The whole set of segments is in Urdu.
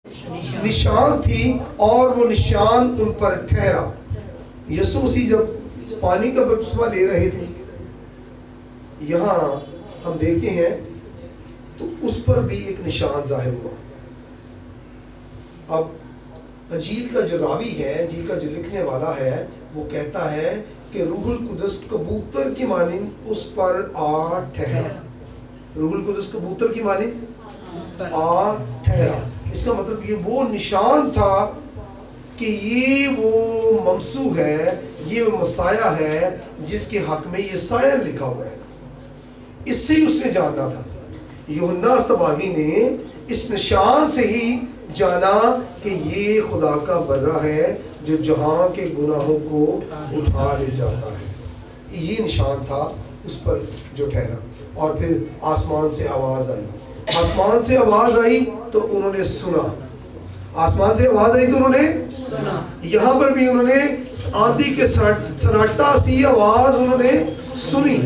نشان تھی اور وہ نشان ان پر ٹھہرا۔ یسوع مسیح جب پانی کا بپتسمہ لے رہے تھے، یہاں ہم دیکھتے ہیں تو اس پر بھی ایک نشان ظاہر ہوا۔ اب انجیل کا جو راوی ہے، انجیل کا جو لکھنے والا ہے، وہ کہتا ہے کہ روح القدس کبوتر کی مانند اس پر آ ٹھہرا۔ روح القدس کبوتر کی مانند آ ٹھہرا۔ اس کا مطلب یہ وہ نشان تھا کہ یہ وہ ممسوح ہے، یہ وہ مسیح ہے جس کے حق میں یہ سائن لکھا ہوا ہے۔ اس سے ہی اس نے جاننا تھا۔ یوحنا اصطباغی نے اس نشان سے ہی جانا کہ یہ خدا کا برہ ہے جو جہاں کے گناہوں کو اٹھا لے جاتا ہے۔ یہ نشان تھا اس پر جو ٹھہرا۔ اور پھر آسمان سے آواز آئی۔ آسمان سے آواز آئی تو انہوں نے سنا۔ آسمان سے آواز آئی تو انہوں نے سنا۔ یہاں پر بھی انہوں نے آندھی کے سناٹا سی آواز انہوں نے سنی،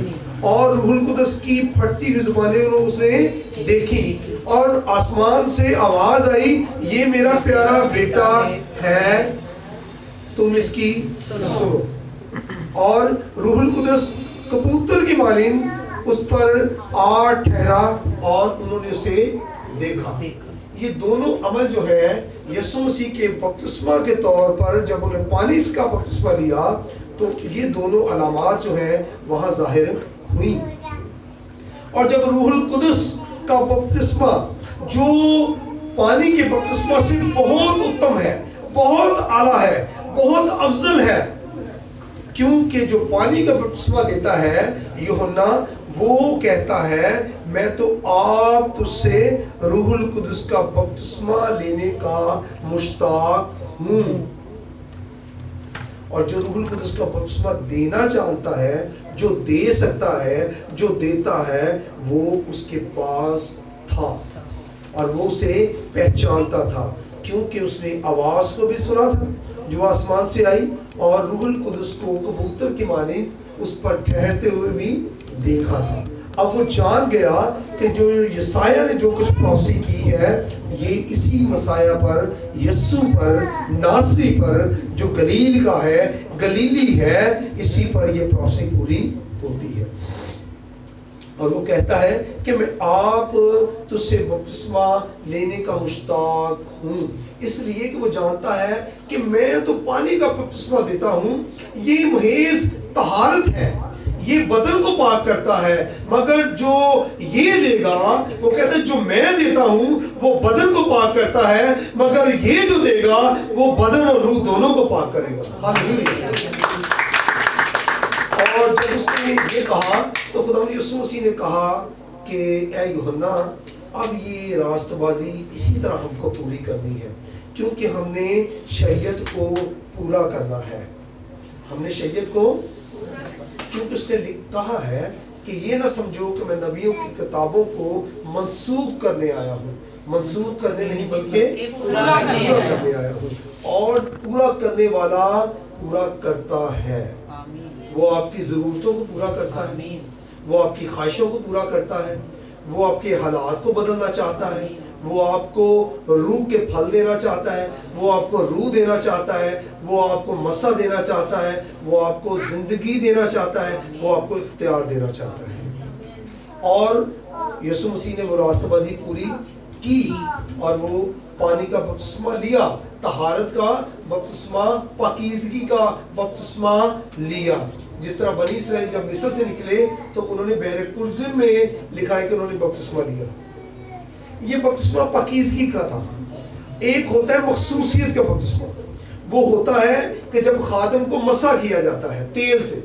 اور روح القدس کی پھٹتی ہوئی زبانیں اس نے دیکھی، اور آسمان سے آواز آئی، یہ میرا پیارا بیٹا ہے، تم اس کی سنو۔ اور روح القدس کبوتر کی مانند اس پر آ ٹھہرا اور انہوں نے اسے دیکھا۔ یہ دونوں عمل جو ہے یسوع مسیح کے بپتسمہ کے طور پر جب انہیں پانی کا بپتسمہ لیا تو یہ دونوں علامات جو ہیں وہاں ظاہر ہوئی۔ اور جب روح القدس کا بپتسمہ جو پانی کے بپتسمہ سے بہت اتم ہے، بہت اعلیٰ ہے، بہت افضل ہے، کیونکہ جو پانی کا بپتسمہ دیتا ہے یوحنا، وہ کہتا ہے میں تو آپ تجھ سے روح القدس کا بپتسمہ لینے کا مشتاق ہوں۔ اور جو روح القدس کا بپتسمہ دینا جانتا ہے، جو دے سکتا ہے، جو دیتا ہے، وہ اس کے پاس تھا اور وہ اسے پہچانتا تھا، کیونکہ اس نے آواز کو بھی سنا تھا جو آسمان سے آئی، اور روح القدس کو کبوتر کی مانند اس پر ٹھہرتے ہوئے بھی دیکھا تھا۔ اب وہ جان گیا کہ جو یسایہ نے جو کچھ پروفیسی کی ہے، یہ اسی مسیح پر، یسوع پر، ناصری پر، جو گلیل کا ہے، گلیلی ہے، اسی پر یہ پروفیسی پوری ہوتی ہے۔ اور وہ کہتا ہے کہ میں آپ تجھ سے بپتسمہ لینے کا مشتاق ہوں، اس لیے کہ وہ جانتا ہے کہ میں تو پانی کا بپتسمہ دیتا ہوں، یہ محض طہارت ہے، یہ بدن کو پاک کرتا ہے، مگر جو یہ دے گا، وہ کہتا ہے جو میں دیتا ہوں وہ بدن کو پاک کرتا ہے، مگر یہ جو دے گا وہ بدن اور روح دونوں کو پاک کرے گا۔ ہاللیلویا۔ اور جب اس نے یہ کہا تو خداوند یسوع مسیح نے کہا کہ اے یوحنا، اب یہ راست بازی اسی طرح ہم کو پوری کرنی ہے، کیونکہ ہم نے شریعت کو پورا کرنا ہے۔ ہم نے شریعت کو، کیونکہ اس نے کہا ہے کہ یہ نہ سمجھو کہ میں نبیوں کی کتابوں کو منسوخ کرنے آیا ہوں، منسوخ کرنے نہیں بلکہ پورا کرنے آیا ہوں، اور پورا کرنے والا پورا کرتا ہے۔ وہ آپ کی ضرورتوں کو پورا کرتا ہے، وہ آپ کی خواہشوں کو پورا کرتا ہے، وہ آپ کے حالات کو بدلنا چاہتا ہے، وہ آپ کو روح کے پھل دینا چاہتا ہے، وہ آپ کو روح دینا چاہتا ہے، وہ آپ کو مسا دینا چاہتا ہے، وہ آپ کو زندگی دینا چاہتا ہے، وہ آپ کو اختیار دینا چاہتا ہے۔ اور یسوع مسیح نے وہ راستہ بازی پوری کی اور وہ پانی کا بپتسمہ لیا، طہارت کا بپتسمہ، پاکیزگی کا بپتسمہ لیا۔ جس طرح بنی اسرائیل جب مصر سے نکلے تو انہوں نے بحر قلزم میں لکھا ہے کہ انہوں نے بپتسمہ لیا۔ یہ بپتسمہ پاکیزگی کا تھا۔ ایک ہوتا ہے مخصوصیت کا بپتسمہ، وہ ہوتا ہے کہ جب خادم کو مسا کیا جاتا ہے تیل سے،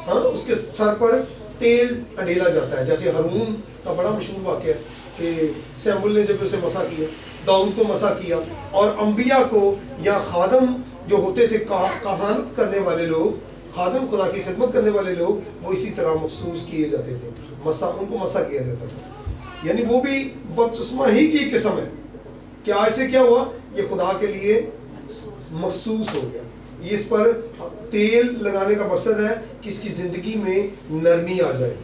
ہاں، اس کے سر پر تیل اڈیلا جاتا ہے، جیسے ہارون کا بڑا مشہور واقعہ ہے کہ سیموئیل نے جب اسے مسا کیا، داؤد کو مسا کیا، اور انبیاء کو یا خادم جو ہوتے تھے کہانت کرنے والے لوگ، خادم خدا کی خدمت کرنے والے لوگ، وہ اسی طرح مخصوص کیے جاتے تھے، مسا، ان کو مسا کیا جاتا تھا۔ یعنی وہ بھی بپتسمہ ہی کی قسم ہے کہ آج سے کیا ہوا، یہ خدا کے لیے مخصوص ہو گیا۔ اس پر تیل لگانے کا مقصد ہے کہ اس کی زندگی میں نرمی آ جائے،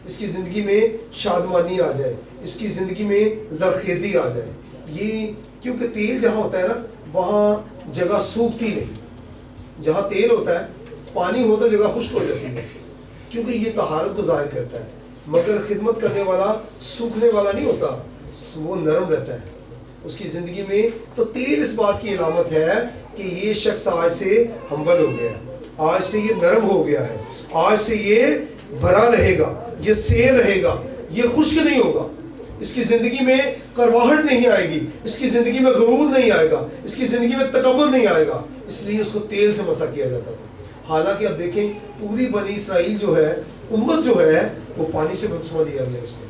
اس کی زندگی میں شادمانی آ جائے، اس کی زندگی میں زرخیزی آ جائے۔ یہ کیونکہ تیل جہاں ہوتا ہے نا وہاں جگہ سوکھتی نہیں. جہاں تیل ہوتا ہے پانی ہو تو جگہ خشک ہو جاتی ہے کیونکہ یہ طہارت کو ظاہر کرتا ہے. مگر خدمت کرنے والا سوکھنے والا نہیں ہوتا, وہ نرم رہتا ہے اس کی زندگی میں. تو تیل اس بات کی علامت ہے کہ یہ شخص آج سے ہمبل ہو گیا ہے, آج سے یہ نرم ہو گیا ہے, آج سے یہ بھرا رہے گا, یہ سیر رہے گا, یہ خشک نہیں ہوگا, اس کی زندگی میں کرواہٹ نہیں آئے گی, اس کی زندگی میں غرور نہیں آئے گا, اس کی زندگی میں تکبر نہیں آئے گا. اس لیے اس کو تیل سے مسح کیا جاتا تھا. حالانکہ اب دیکھیں پوری بنی اسرائیل جو ہے, امت جو ہے, وہ پانی سے بپتسمہ لیا گیا, اس کو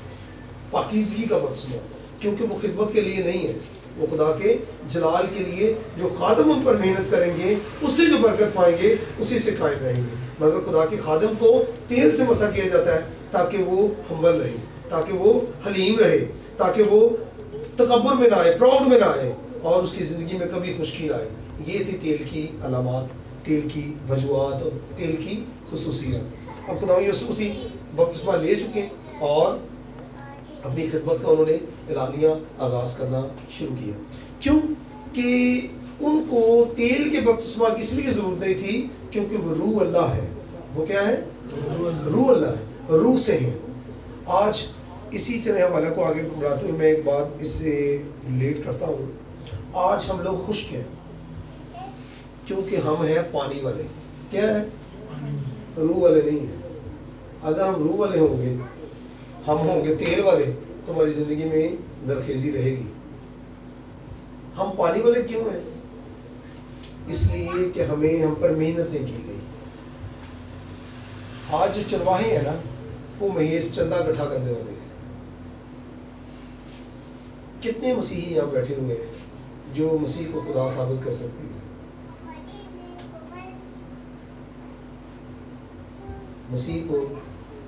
پاکیزگی کا بپتسمہ, کیونکہ وہ خدمت کے لیے نہیں ہے, وہ خدا کے جلال کے لیے. جو خادم ان پر محنت کریں گے اس سے جو برکت پائیں گے اسی سے قائم رہیں گے. مگر خدا کے خادم کو تیل سے مسح کیا جاتا ہے تاکہ وہ ہمبل رہے, تاکہ وہ حلیم رہے, تاکہ وہ تکبر میں نہ آئے, پراؤڈ میں نہ آئے, اور اس کی زندگی میں کبھی خشکی نہ آئے. یہ تھی تیل کی علامات, تیل کی وجوہات اور تیل کی خصوصیات. اب خدا یسوع مسیح بپتسمہ لے چکے اور اپنی خدمت کا انہوں نے اعلانیہ آغاز کرنا شروع کیا. کیوں کہ ان کو تیل کے بپتسمہ کی اس لیے ضرورت نہیں تھی کیونکہ وہ روح اللہ ہے. وہ کیا ہے؟ روح اللہ ہے, روح سے ہیں. آج اسی چلے حوالہ کو آگے بڑھاتے ہوئے میں ایک بات اس سے ریلیٹ کرتا ہوں. آج ہم لوگ خشک ہیں کیونکہ ہم ہیں پانی والے. کیا ہے؟ روح والے نہیں ہیں. اگر ہم روح والے ہوں گے, ہم ہوں گے تیل والے, تو ہماری زندگی میں زرخیزی رہے گی. ہم پانی والے کیوں ہیں؟ اس لیے کہ ہم پر محنت نہیں کی گئی. آج جو چرواہے ہیں نا وہ محض چندہ اکٹھا کرنے والے ہیں. کتنے مسیحی یہاں بیٹھے ہوئے ہیں جو مسیح کو خدا ثابت کر سکتے ہیں؟ مسیح کو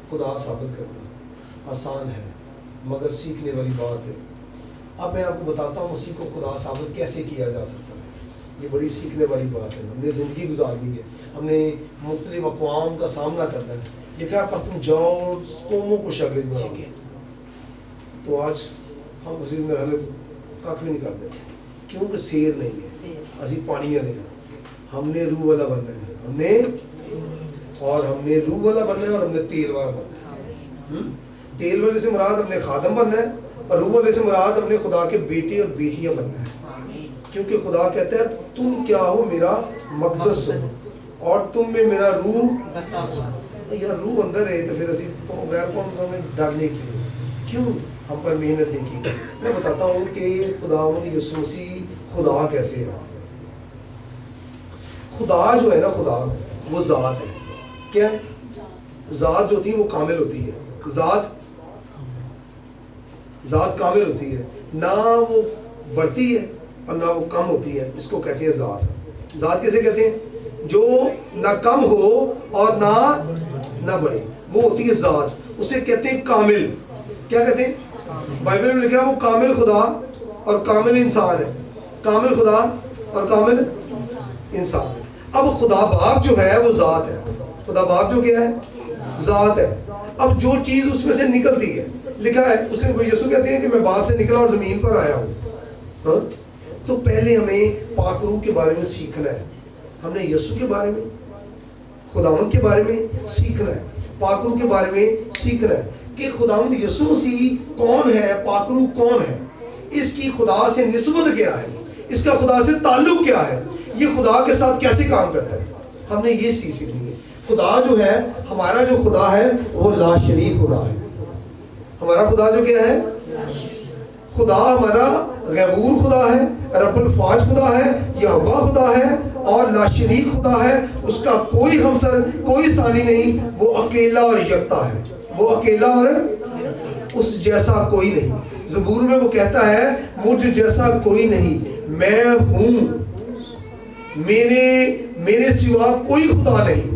خدا ثابت کرنا آسان ہے مگر سیکھنے والی بات ہے. اب میں آپ کو بتاتا ہوں مسیح کو خدا ثابت کیسے کیا جا سکتا ہے. یہ بڑی سیکھنے والی بات ہے. ہم نے زندگی گزارنی ہے, ہم نے مختلف اقوام کا سامنا کرنا ہے. یہ کیا پس تم جاؤ قوموں کو شاگرد بناؤ. تو آج ہم مسیح میں رہنے کافی نہیں کرتے کیونکہ سیر نہیں ہے, اسی پانی والے ہیں. ہم نے روح والا بننا ہے, ہم نے روح والا بننا ہے, اور ہم نے تیل والا بننا ہے. تیل والے سے مراد اپنے خادم بننا ہے, اور روح والے سے مراد اپنے خدا کے بیٹے اور بیٹیاں بننا ہے. کیونکہ خدا کہتا ہے تم کیا ہو, میرا مقدس ہو, اور تم میں میرا روح. یا روح اندر ہے تو پھر اسی غیر قوم سے ڈالنے کیوں ہم پر محنت نہیں کی. میں بتاتا ہوں کہ خداوند یسوع مسیح خدا کیسے ہے. خدا جو ہے نا, خدا وہ ذات ہے. کیا ہے؟ ذات جو ہوتی ہے وہ کامل ہوتی ہے. ذات کامل ہوتی ہے, نہ وہ بڑھتی ہے اور نہ وہ کم ہوتی ہے. اس کو کہتے ہیں ذات. ذات کیسے کہتے ہیں؟ جو نہ کم ہو اور نہ بڑھے, وہ ہوتی ہے ذات. اسے کہتے ہیں کامل. کیا کہتے ہیں؟ بائبل میں لکھا ہے وہ کامل خدا اور کامل انسان ہے. کامل خدا اور کامل انسان ہے. اب خدا باپ جو ہے وہ ذات ہے. خدا باپ جو کیا ہے؟ ذات ہے. اب جو چیز اس میں سے نکلتی ہے, لکھا ہے اس میں یسوع کہتے ہیں کہ میں باپ سے نکلا اور زمین پر آیا ہوں. تو پہلے ہمیں پاک روح کے بارے میں سیکھنا ہے. ہم نے یسوع کے بارے میں, خداوند کے بارے میں سیکھنا ہے, پاک روح کے بارے میں سیکھنا ہے کہ خداوند یسوع مسیح کون ہے, پاک روح کون ہے, اس کی خدا سے نسبت کیا ہے, اس کا خدا سے تعلق کیا ہے, یہ خدا کے ساتھ کیسے کام کرتا ہے. ہم نے یہ سیکھنی ہے. خدا جو ہے, ہمارا جو خدا ہے وہ لا شریک خدا ہے. ہمارا خدا جو کیا ہے؟ خدا ہمارا غیبور خدا ہے, رب الفاظ خدا ہے, یہوہ خدا ہے اور لا شریک خدا ہے. اس کا کوئی ہمسر, کوئی ثانی نہیں. وہ اکیلا اور یکتا ہے. وہ اکیلا اور اس جیسا کوئی نہیں. زبور میں وہ کہتا ہے مجھ جیسا کوئی نہیں, میں ہوں, میرے سوا کوئی خدا نہیں.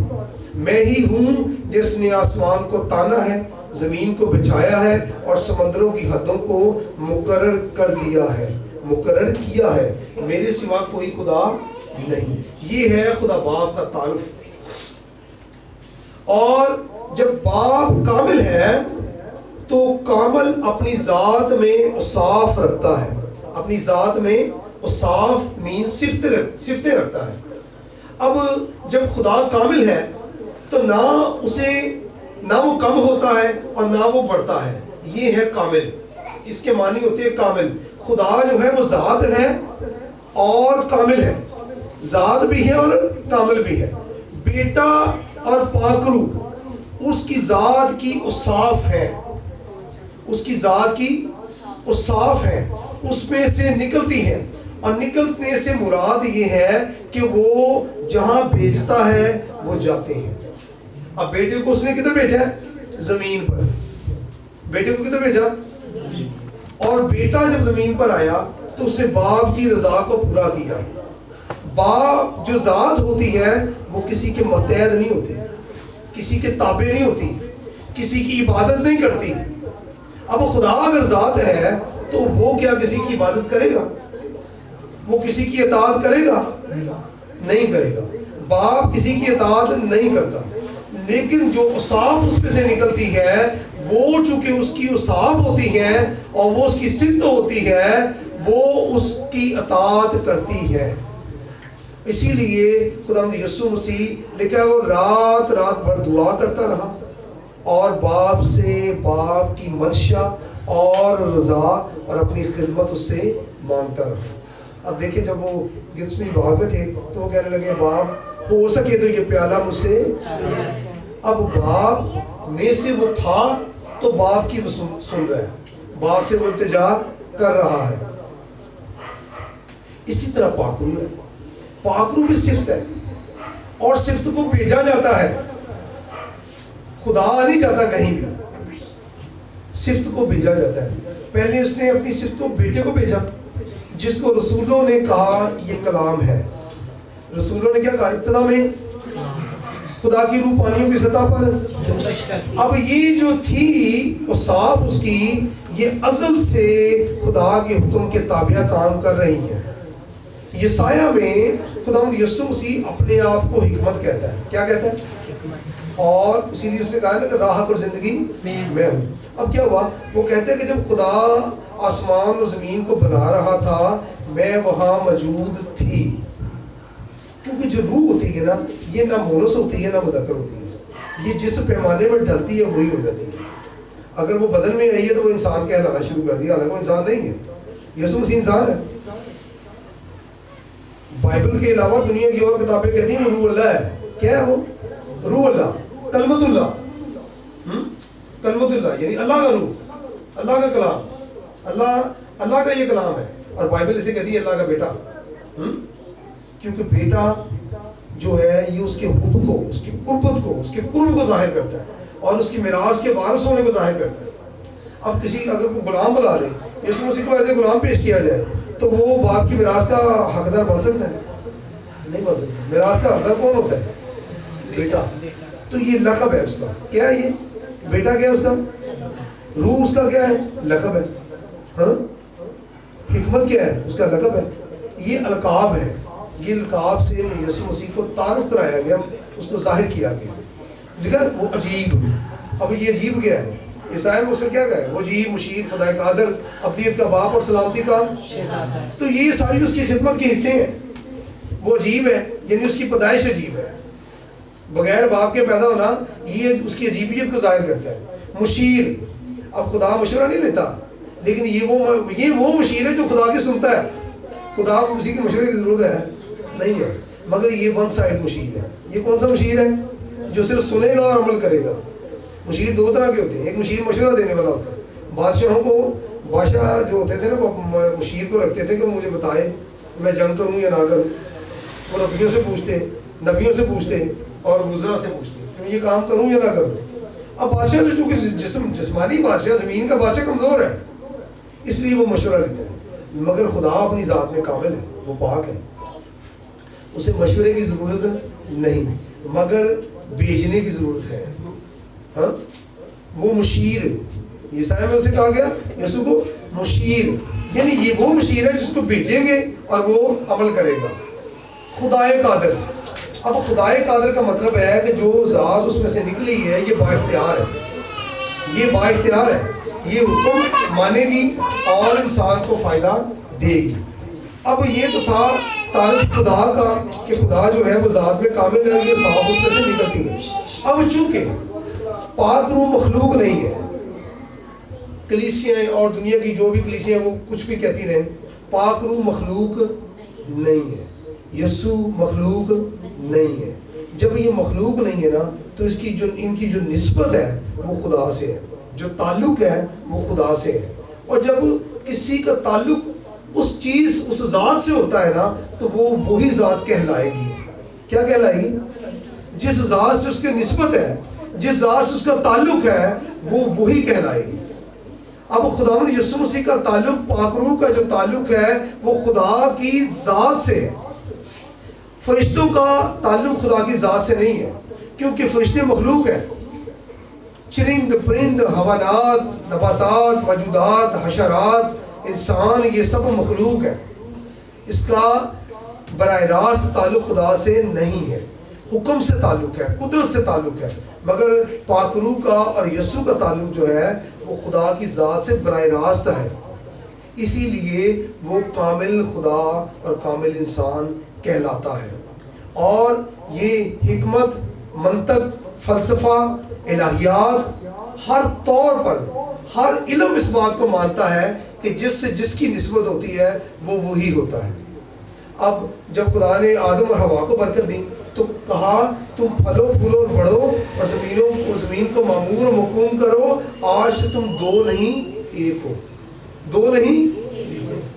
میں ہی ہوں جس نے آسمان کو تانا ہے, زمین کو بچھایا ہے اور سمندروں کی حدوں کو مقرر کر دیا ہے, مقرر کیا ہے. میرے سوا کوئی خدا نہیں. یہ ہے خدا باپ کا تعارف. اور جب باپ کامل ہے تو کامل اپنی ذات میں صاف رکھتا ہے, اپنی ذات میں اوصاف مین صفتیں رکھتا ہے. اب جب خدا کامل ہے تو نہ وہ کم ہوتا ہے اور نہ وہ بڑھتا ہے. یہ ہے کامل. اس کے معنی ہوتے ہیں کامل. خدا جو ہے وہ ذات ہے اور کامل ہے. ذات بھی ہے اور کامل بھی ہے. بیٹا اور پاک روح اس کی ذات کی اوصاف ہے. اس کی ذات کی اوصاف ہے, اس میں سے نکلتی ہیں. اور نکلنے سے مراد یہ ہے کہ وہ جہاں بھیجتا ہے وہ جاتے ہیں. اب بیٹے کو اس نے کدھر بھیجا ہے؟ زمین پر. بیٹے کو کدھر بھیجا؟ اور بیٹا جب زمین پر آیا تو اس نے باپ کی رضا کو پورا کیا. باپ جو ذات ہوتی ہے وہ کسی کے متحد نہیں ہوتے, کسی کے تابع نہیں ہوتی, کسی کی عبادت نہیں کرتی. اب خدا اگر ذات ہے تو وہ کیا کسی کی عبادت کرے گا؟ وہ کسی کی اطاعت کرے گا؟ نہیں کرے گا. باپ کسی کی اطاعت نہیں کرتا. لیکن جو اوصاف اس میں سے نکلتی ہے وہ چونکہ اس کی اوصاف ہوتی ہیں اور وہ اس کی صفت ہوتی ہے, وہ اس کی اطاعت کرتی ہے. اسی لیے خداوند یسوع مسیح لکھا ہے وہ رات بھر دعا کرتا رہا اور باپ سے باپ کی منشا اور رضا اور اپنی خدمت اس سے مانگتا رہا. اب دیکھیں جب وہ گیتسمنی باغ میں تھے تو وہ کہنے لگے باپ ہو سکے تو یہ پیالہ مجھ سے. اب باپ میں سے وہ تھا تو باپ کی وہ سن رہا ہے, باپ سے وہ التجا کر رہا ہے. اسی طرح پاک روح ہے. پاک روح بھی صفت ہے اور صفت کو بھیجا جاتا ہے. خدا نہیں جاتا کہیں بھی, صفت کو بھیجا جاتا ہے. پہلے اس نے اپنی صفت کو بیٹے کو بھیجا جس کو رسولوں نے کہا یہ کلام ہے. رسولوں نے کیا کہا ابتدا میں؟ خدا کی روح پانیوں کی سطح پر. اب یہ جو تھی اوصاف اس کی یہ ازل سے خدا کے حکم کے تابع کام کر رہی ہیں. یسایہ میں خداوند یسوع مسیح اپنے آپ کو حکمت کہتا ہے. کیا کہتا ہے؟ اور اسی لیے اس نے کہا نا کہ راہ پر زندگی میں ہوں. اب کیا ہوا؟ وہ کہتے ہیں کہ جب خدا آسمان اور زمین کو بنا رہا تھا میں وہاں موجود تھی. کیونکہ جو روح ہوتی ہے نا یہ نہ مونس ہوتی ہے نہ مذکر ہوتی ہے. یہ جس پیمانے میں ڈھلتی ہے وہی ہو جاتی ہے. اگر وہ بدن میں آئی ہے تو وہ انسان کہلانا شروع کر دیا, حالانکہ وہ انسان نہیں ہے. یسوع مسیح انسان ہے. بائبل کے علاوہ دنیا کی اور کتابیں کہتی ہیں وہ روح اللہ ہے. کیا ہے وہ؟ روح اللہ, کلمت اللہ. کلمت اللہ یعنی اللہ کا روح, اللہ کا کلام, اللہ کا یہ کلام ہے. اور بائبل اسے کہتی ہے اللہ کا بیٹا. کیونکہ بیٹا جو ہے یہ اس کے حب کو, اس کی قربت کو, اس کے قرب کو ظاہر کرتا ہے اور اس کی میراث کے وارث ہونے کو ظاہر کرتا ہے. اب کسی اگر کوئی غلام بلا لے, یسوع مسیح کو ایسے غلام پیش کیا جائے تو وہ باپ کی میراث کا حقدار بن سکتا ہے؟ نہیں بن سکتا. میراث کا حقدار کون ہوتا ہے؟ بیٹا. تو یہ لقب ہے اس کا. کیا ہے یہ بیٹا؟ کیا ہے اس کا؟ روح اس کا کیا ہے؟ لقب ہے. ہاں, حکمت کیا ہے؟ اس کا لقب ہے. یہ القاب ہے. یہ القاب سے یسوع مسیح کو تعارف کرایا گیا, اس کو ظاہر کیا گیا. لیکن وہ عجیب. اب یہ عجیب کیا ہے؟ عیسائی میں اس کا کیا کہا ہے؟ وہ عجیب, مشیر, خدا قادر, ابدیت کا باپ اور سلامتی کا. تو یہ ساری اس کی خدمت کے حصے ہیں. وہ عجیب ہے یعنی اس کی پیدائش عجیب ہے. بغیر باپ کے پیدا ہونا یہ اس کی عجیبیت کو ظاہر کرتا ہے. مشیر, اب خدا مشورہ نہیں لیتا لیکن یہ وہ مشیر ہے جو خدا کی سنتا ہے. خدا کو کسی کے مشورے کی ضرورت ہے نہیں ہے, مگر یہ ون سائڈ مشیر ہے. یہ کون سا مشیر ہے؟ جو صرف سنے گا اور عمل کرے گا. مشیر دو طرح کے ہوتے ہیں. ایک مشیر مشورہ دینے والا ہوتا ہے. بادشاہوں کو, بادشاہ جو ہوتے تھے نا وہ مشیر کو رکھتے تھے کہ مجھے بتائے میں جنگ کروں یا نہ کروں. وہ نبیوں سے پوچھتے اور وزراء سے پوچھتے کہ یہ کام کروں یا نہ کروں. اب بادشاہ جو چونکہ جسمانی بادشاہ, زمین کا بادشاہ کمزور ہے اس لیے وہ مشورہ لیتا ہے. مگر خدا اپنی ذات میں کامل ہے, وہ پاک ہے, اسے مشورے کی ضرورت نہیں مگر بھیجنے کی ضرورت ہے. ہاں, وہ مشیر, عیسائی میں اسے کہا گیا یسوع کو مشیر, یعنی یہ وہ مشیر ہے جس کو بھیجیں گے اور وہ عمل کرے گا. خدائے قادر. اب خدائے قادر کا مطلب ہے کہ جو ذات اس میں سے نکلی ہے یہ با اختیار ہے. یہ با اختیار ہے, یہ حکم مانے گی اور انسان کو فائدہ دے گی. اب یہ تو تھا تعارف خدا کا کہ خدا جو ہے وہ ذات میں کامل ہے، یہ صاف اس میں سے نکلتی ہے. اب چونکہ پاک روح مخلوق نہیں ہے، کلیسیاں اور دنیا کی جو بھی کلیسیاں وہ کچھ بھی کہتی رہیں، پاک روح مخلوق نہیں ہے، یسوع مخلوق نہیں ہے. جب یہ مخلوق نہیں ہے نا تو اس کی ان کی جو نسبت ہے وہ خدا سے ہے، جو تعلق ہے وہ خدا سے ہے. اور جب کسی کا تعلق اس چیز اس ذات سے ہوتا ہے نا تو وہ وہی ذات کہلائے گی. کیا کہلائے گی؟ جس ذات سے اس کی نسبت ہے، جس ذات سے اس کا تعلق ہے وہ وہی کہلائے گی. اب خداوند یسوع مسیح کا تعلق، پاک روح کا جو تعلق ہے وہ خدا کی ذات سے ہے. فرشتوں کا تعلق خدا کی ذات سے نہیں ہے کیونکہ فرشتے مخلوق ہیں. چرند پرند، حیوانات، نباتات، موجودات، حشرات، انسان، یہ سب مخلوق ہے. اس کا براہ راست تعلق خدا سے نہیں ہے، حکم سے تعلق ہے، قدرت سے تعلق ہے. مگر پاک روح کا اور یسوع کا تعلق جو ہے وہ خدا کی ذات سے براہ راست ہے. اسی لیے وہ کامل خدا اور کامل انسان کہلاتا ہے. اور یہ حکمت، منطق، فلسفہ، الہیات، ہر طور پر ہر علم اس بات کو مانتا ہے کہ جس سے جس کی نسبت ہوتی ہے وہ وہی ہوتا ہے. اب جب خدا نے آدم اور حوا کو برکت دی تو کہا تم پھلو پھولو اور بڑھو اور زمین کو معمور و محکوم کرو، آج سے تم دو نہیں ایک ہو. دو نہیں.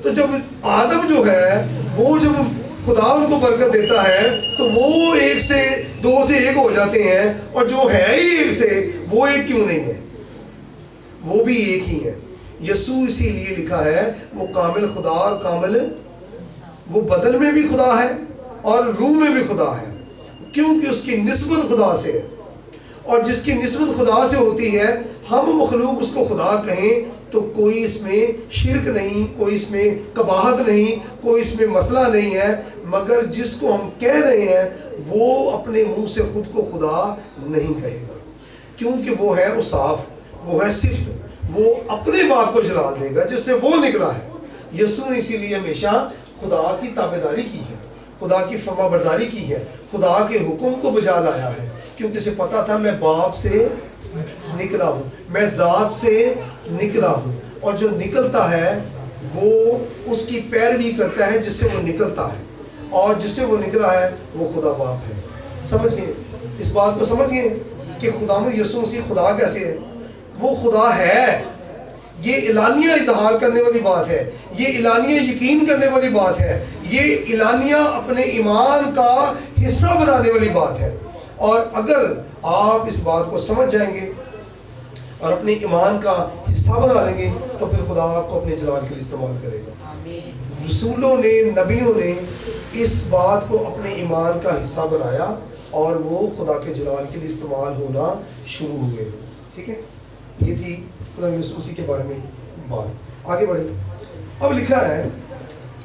تو جب آدم جو ہے وہ جب خدا ان کو برکت دیتا ہے تو وہ ایک سے دو سے ایک ہو جاتے ہیں، اور جو ہے ہی ایک سے وہ ایک کیوں نہیں ہے؟ وہ بھی ایک ہی ہے. یسوع اسی لیے لکھا ہے وہ کامل خدا اور کامل، وہ بدن میں بھی خدا ہے اور روح میں بھی خدا ہے کیونکہ اس کی نسبت خدا سے ہے. اور جس کی نسبت خدا سے ہوتی ہے، ہم مخلوق اس کو خدا کہیں تو کوئی اس میں شرک نہیں، کوئی اس میں قباحت نہیں، کوئی اس میں مسئلہ نہیں ہے. مگر جس کو ہم کہہ رہے ہیں وہ اپنے منہ سے خود کو خدا نہیں کہے گا کیونکہ وہ ہے اصاف، وہ ہے صفت، وہ اپنے باپ کو جلال دے گا جس سے وہ نکلا ہے. یسوع نے اسی لیے ہمیشہ خدا کی تابعداری کی ہے، خدا کی فرما برداری کی ہے، خدا کے حکم کو بجا لایا ہے کیونکہ اسے پتا تھا میں باپ سے نکلا ہوں، میں ذات سے نکلا ہوں. اور جو نکلتا ہے وہ اس کی پیروی کرتا ہے جس سے وہ نکلتا ہے، اور جس سے وہ نکلا ہے وہ خدا باپ ہے. سمجھ گئے اس بات کو؟ سمجھ گئے کہ خداوند یسوع مسیح خدا کیسے ہے؟ وہ خدا ہے. یہ اعلانیہ اظہار کرنے والی بات ہے، یہ اعلانیہ یقین کرنے والی بات ہے، یہ اعلانیہ اپنے ایمان کا حصہ بنانے والی بات ہے. اور اگر آپ اس بات کو سمجھ جائیں گے اور اپنے ایمان کا حصہ بنا لیں گے تو پھر خدا آپ کو اپنے جلال کے لیے استعمال کرے گا. رسولوں نے، نبیوں نے اس بات کو اپنے ایمان کا حصہ بنایا اور وہ خدا کے جلال کے لیے استعمال ہونا شروع ہوئے. ٹھیک ہے، یہ تھی خدا یسوع مسیح کے بارے میں بات. آگے بڑھیں. اب لکھا ہے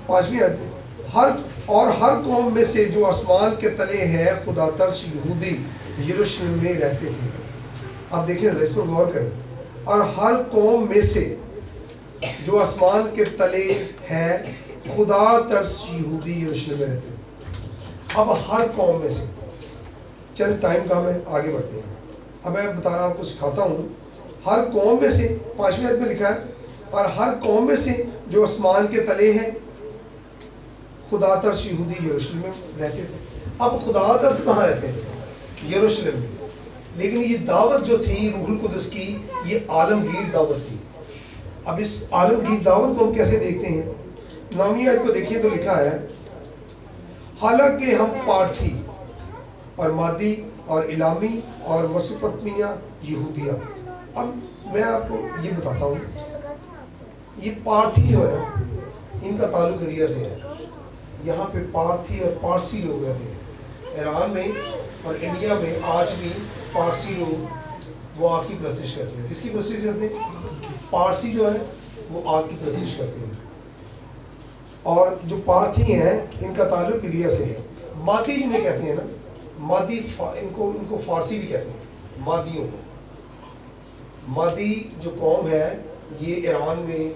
5ویں آیت میں، ہر قوم میں سے جو آسمان کے تلے ہے خدا ترس یہودی یروشلم میں رہتے تھے. اب دیکھیں اس پر غور کریں. اور ہر قوم میں سے جو آسمان کے تلے ہے خدا ترس یہودی یروشلم میں رہتے ہیں. اب ہر قوم میں سے، چل ٹائم کم ہے آگے بڑھتے ہیں. اب میں آپ کو سکھاتا ہوں. ہر قوم میں سے 5ویں آیت میں لکھا ہے اور ہر قوم میں سے جو آسمان کے تلے ہیں خدا ترس یہودی یروشلم میں رہتے تھے. اب خدا ترس کہاں رہتے ہیں؟ یروشلم میں. لیکن یہ دعوت جو تھی روح القدس کی، یہ عالمگیر دعوت تھی. اب اس عالمگیر دعوت کو ہم کیسے دیکھتے ہیں؟ 9ویں آیت کو دیکھیے تو لکھا ہے حالانکہ ہم پارتھی اور مادی اور الامی اور مسوپتمیہ یہودیہ. اب میں آپ کو یہ بتاتا ہوں، یہ پارتھی جو ہے ان کا تعلق انڈیا سے ہے. یہاں پہ پارتھی اور پارسی لوگ رہتے ہیں. ایران میں اور انڈیا میں آج بھی پارسی لوگ وہ آگ کی پرستش کرتے ہیں. کس کی پرستش کرتے ہیں؟ پارسی جو ہے وہ آگ کی پرستش کرتے ہیں. اور جو پارتھی ہیں ان کا تعلق انڈیا سے ہے. مادی جنہیں کہتے ہیں نا، مادی ان کو فارسی بھی کہتے ہیں، مادیوں کو. مادی جو قوم ہے یہ ایران میں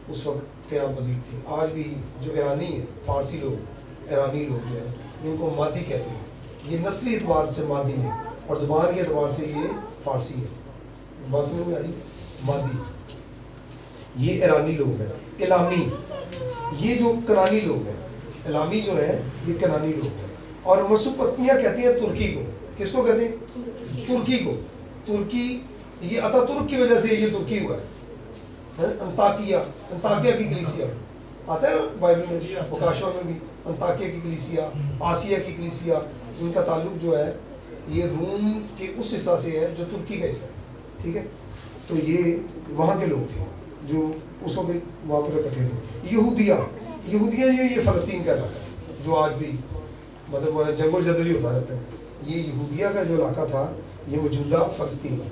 اس وقت قیام پذیر تھی. آج بھی جو ایرانی ہے، فارسی لوگ، ایرانی لوگ جو ہیں ان کو مادی کہتے ہیں. یہ نسلی اعتبار سے مادی ہے اور زبان کے اعتبار سے یہ فارسی ہے. بات سمجھ میں آ رہی؟ مادی یہ ایرانی لوگ ہیں. الامی یہ جو کنانی لوگ ہیں، الامی جو ہے یہ کنانی لوگ ہیں. اور مسوپتمیہ کہتے ہیں ترکی کو. کس کو کہتے ہیں؟ ترکی کو. ترکی یہ اتا ترک کی وجہ سے یہ ترکی ہوا ہے. انطاکیہ کی کلیسیا آتا ہے نا بائبل میں، بکاشوا میں بھی انطاکیہ کی کلیسیا، آسیہ کی کلیسیا، ان کا تعلق جو ہے یہ روم کے اس حصہ سے ہے جو ترکی کا حصہ ہے. ٹھیک ہے، تو یہ وہاں کے لوگ تھے جو اس وقت وہاں پر اکٹھے تھے. یہودیہ یہ فلسطین کا علاقہ ہے جو آج بھی مطلب جنگ و جدل ہی ہوتا رہتا ہے. یہ یہودیہ کا جو علاقہ تھا یہ موجودہ فلسطین ہے.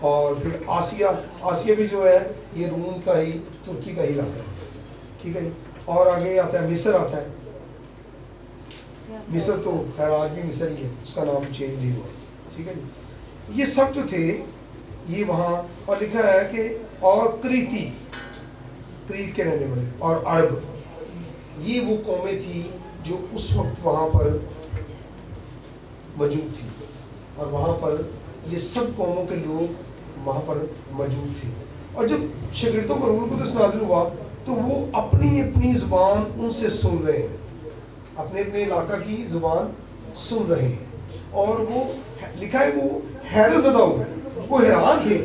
اور پھر آسیہ بھی جو ہے یہ روم کا ہی، ترکی کا ہی علاقہ ہے. ٹھیک ہے جی. اور آگے آتا ہے مصر آتا ہے. مصر تو خیر آج بھی مصر ہی ہے، اس کا نام چینج نہیں ہوا. ٹھیک ہے جی. یہ سب جو تھے یہ وہاں، اور لکھا ہے کہ اور کریت کے رہنے والے اور عرب، یہ وہ قومیں تھی جو اس وقت وہاں پر موجود تھی. اور وہاں پر یہ سب قوموں کے لوگ وہاں پر موجود تھے. اور جب شاگردوں پر روح القدس نازل ہوا تو وہ اپنی اپنی زبان ان سے سن رہے ہیں، اپنے اپنے علاقہ کی زبان سن رہے ہیں. اور وہ لکھا ہے وہ حیرت زدہ ہو گئے، وہ حیران تھے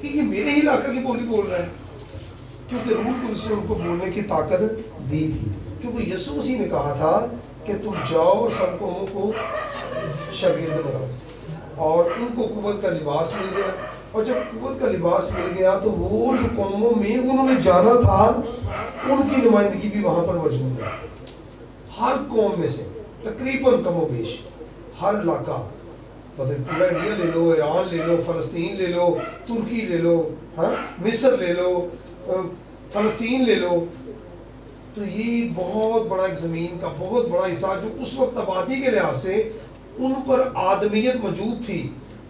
کہ یہ میرے ہی علاقہ کی بولی بول رہے ہیں، کیونکہ روح القدس نے ان کو بولنے کی طاقت دی تھی. کیونکہ یسوع مسیح نے کہا تھا کہ تم جاؤ اور سب قوموں کو شاگرد بناؤ. اور ان کو قوت کا لباس مل گیا. اور جب قوت کا لباس مل گیا تو وہ جو قوموں میں انہوں نے جانا تھا ان کی نمائندگی بھی وہاں پر موجود ہے. ہر قوم میں سے تقریباً کم و بیش ہر علاقہ، مطلب پورا انڈیا لے لو، ایران لے لو، فلسطین لے لو، ترکی لے لو، ہاں مصر لے لو، فلسطین لے لو، تو یہ بہت بڑا ایک زمین کا بہت بڑا حصہ جو اس وقت آبادی کے لحاظ سے ان پر آدمیت موجود تھی،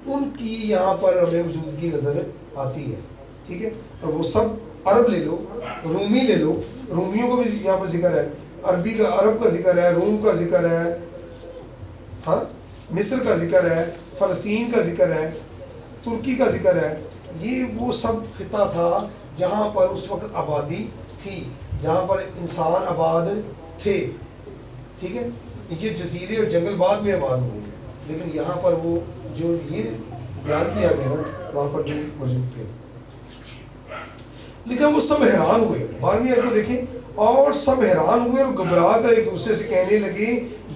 ان کی یہاں پر ہمیں موجودگی نظر آتی ہے. ٹھیک ہے. اور وہ سب عرب لے لو، رومی لے لو، رومیوں کو بھی یہاں پر ذکر ہے، عرب کا ذکر ہے، روم کا ذکر ہے، ہاں مصر کا ذکر ہے، فلسطین کا ذکر ہے، ترکی کا ذکر ہے. یہ وہ سب خطہ تھا جہاں پر اس وقت آبادی تھی، جہاں پر انسان آباد تھے. ٹھیک ہے. یہ جزیرے اور جنگل بعد میں آباد ہوئے ہیں، لیکن یہاں پر وہ جو یہ بیان کیا گیا نا وہاں پر جو موجود تھے. لیکن وہ سب حیران ہوئے. 12ویں آیت کو دیکھیں. اور سب حیران ہوئے اور گھبرا کر ایک دوسرے سے کہنے لگے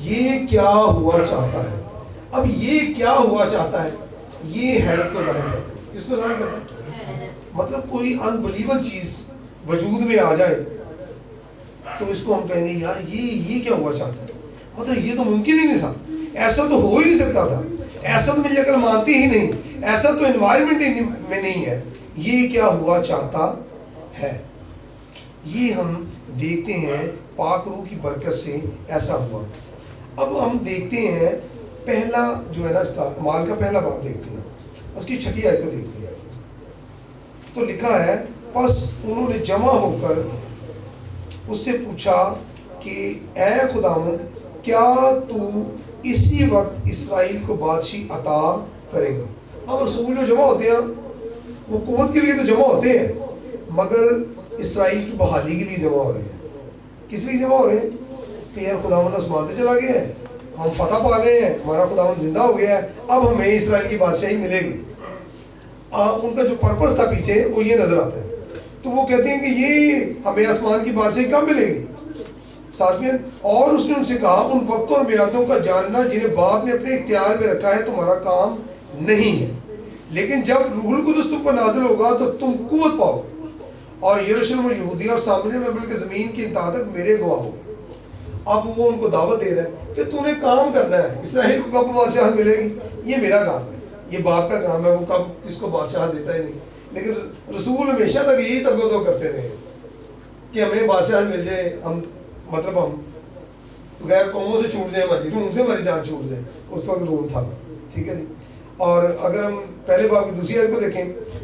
یہ کیا ہوا چاہتا ہے. اب یہ کیا ہوا چاہتا ہے، یہ حیرت کو ظاہر کرتا ہے. کس کو ظاہر کرتا ہے؟ مطلب کوئی انبلیویبل چیز وجود میں آ جائے تو اس کو ہم کہیں گے یار یہ کیا ہوا چاہتا ہے. مطلب یہ تو ممکن ہی نہیں تھا، ایسا تو ہو ہی نہیں سکتا تھا، ایسا تو میری عقل مانتی ہی نہیں، ایسا تو انوائرمنٹ میں نہیں ہے، یہ کیا ہوا چاہتا ہے. یہ ہم دیکھتے ہیں پاک روح کی برکت سے ایسا ہوا. اب ہم دیکھتے ہیں پہلا جو ہے نا اس کا اعمال کا پہلا باب دیکھتے ہیں، اس کی 6 آیت کو دیکھتے ہیں. تو لکھا ہے پس انہوں نے جمع ہو کر اس سے پوچھا کہ اے خداوند کیا تو اسی وقت اسرائیل کو بادشاہی عطا کرے گا. اب رسول جو جمع ہوتے ہیں وہ قوت کے لیے تو جمع ہوتے ہیں، مگر اسرائیل کی بحالی کے لیے جمع ہو رہے ہیں. کس لیے جمع ہو رہے ہیں؟ کہ یار خداوند آسمان پہ چلا گیا ہے، ہم فتح پا گئے ہیں، ہمارا خداوند زندہ ہو گیا ہے، اب ہمیں اسرائیل کی بادشاہی ملے گی. ان کا جو پرپس تھا پیچھے وہ یہ نظر آتا ہے. تو وہ کہتے ہیں کہ یہ ہمیں آسمان کی بادشاہی کب ملے گی. ساتویں اور اس نے ان سے کہا ان وقتوں اور میعادوں کا جاننا جنہیں باپ نے اپنے اختیار میں رکھا ہے تمہارا کام نہیں ہے، لیکن جب روح القدس تم پر نازل ہوگا تو تم قوت پاؤ گے اور یروشلم اور یہودیہ اور سامنے میں بلکہ زمین کی انتہا تک میرے گواہ ہوگے. اب وہ ان کو دعوت دے رہے ہیں کہ تو نے کام کرنا ہے. اسرائیل کو کب بادشاہت ملے گی؟ یہ میرا کام ہے، یہ باپ کا کام ہے، وہ کب کس کو بادشاہت دیتا ہی نہیں. لیکن رسول ہمیشہ تک یہی تگو کرتے رہے کہ ہمیں بادشاہت مل جائے، ہم مطلب ہم غیر قوموں سے چھوٹ جائیں، ہماری روم سے ہماری جان چھوٹ جائے. اس وقت روم تھا. ٹھیک ہے جی. اور اگر ہم پہلے باب کی دوسری آیت کو دیکھیں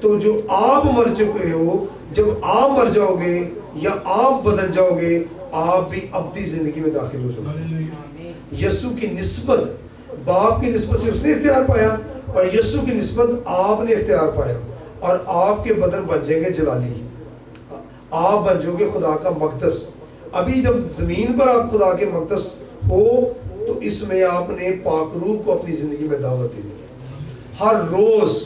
تو جو آپ مر چکے ہو، جب آپ مر جاؤ گے یا آپ بدل جاؤ گے، آپ بھی ابدی زندگی میں داخل ہو جاؤ گے۔ یسوع کی نسبت، باپ کی نسبت سے اس نے اختیار پایا، اور یسوع کی نسبت آپ نے اختیار پایا، اور آپ کے بدن بن جائیں گے جلالی، آپ بن جاؤ گے خدا کا مقدس۔ ابھی جب زمین پر آپ خدا کے مقدس ہو تو اس میں آپ نے پاک روح کو اپنی زندگی میں دعوت دینی ہے۔ ہر روز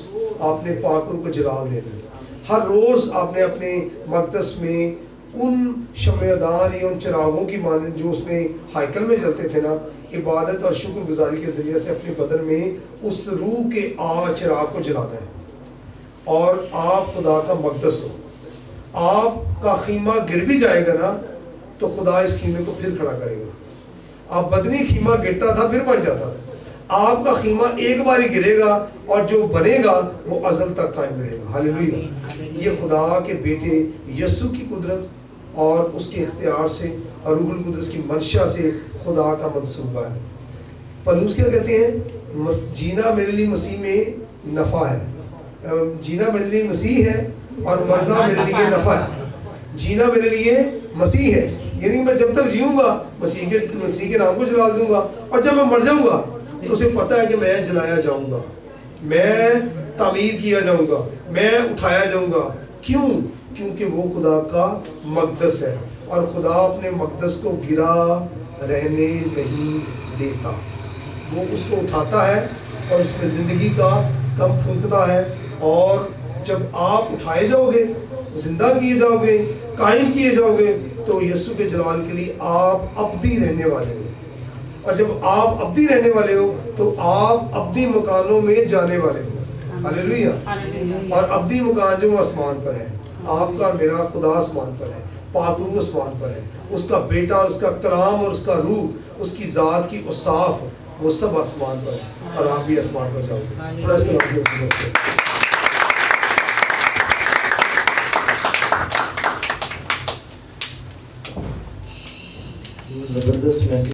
آپ نے پاک روح کو جلال دینا ہے، ہر روز آپ نے اپنے مقدس میں ان شمعدان یا ان چراغوں کی مانند جو اس میں ہائیکل میں جلتے تھے نا، عبادت اور شکر گزاری کے ذریعے سے اپنے بدن میں اس روح کے چراغ کو جلانا ہے، اور آپ خدا کا مقدس ہو۔ آپ کا خیمہ گر بھی جائے گا نا تو خدا اس خیمے کو پھر کھڑا کرے گا۔ آپ بدنی خیمہ گرتا تھا پھر بن جاتا تھا، آپ کا خیمہ ایک بار ہی گرے گا اور جو بنے گا وہ ازل تک قائم رہے گا۔ ہاللیلویہ۔ یہ خدا کے بیٹے یسوع کی قدرت اور اس کے اختیار سے اور روح القدس کی منشا سے خدا کا منصوبہ ہے۔ پولس کیا کہتے ہیں؟ جینا میرے لیے مسیح میں نفع ہے، جینا میرے لیے مسیح ہے اور مرنا میرے لیے نفع ہے۔ جینا میرے لیے مسیح ہے، یعنی میں جب تک جیوں گا مسیح کے نام کو جلال دوں گا، اور جب میں مر جاؤں گا تو اسے پتہ ہے کہ میں جلایا جاؤں گا، میں تعمیر کیا جاؤں گا، میں اٹھایا جاؤں گا۔ کیوں؟ کیونکہ وہ خدا کا مقدس ہے، اور خدا اپنے مقدس کو گرا رہنے نہیں دیتا، وہ اس کو اٹھاتا ہے اور اس میں زندگی کا دم پھونکتا ہے، اور جب آپ اٹھائے جاؤ گے، زندہ کیے جاؤ گے، قائم کیے جاؤ گے، تو یسوع کے جلال کے لیے آپ ابدی رہنے والے ہو، اور جب آپ ابدی رہنے والے ہو تو آپ ابدی مکانوں میں جانے والے ہو۔ ہاللیلویہ۔ اور ابدی مکان جو آسمان پر ہے، آپ کا میرا خدا آسمان پر ہے، پاک روح آسمان پر ہے، اس کا بیٹا، اس کا کلام اور اس کا روح، اس کی ذات کی اوصاف، وہ سب آسمان پر ہے، اور آپ بھی آسمان پر جاؤ گے۔ تھوڑا اس کے نام سے زبردست میسج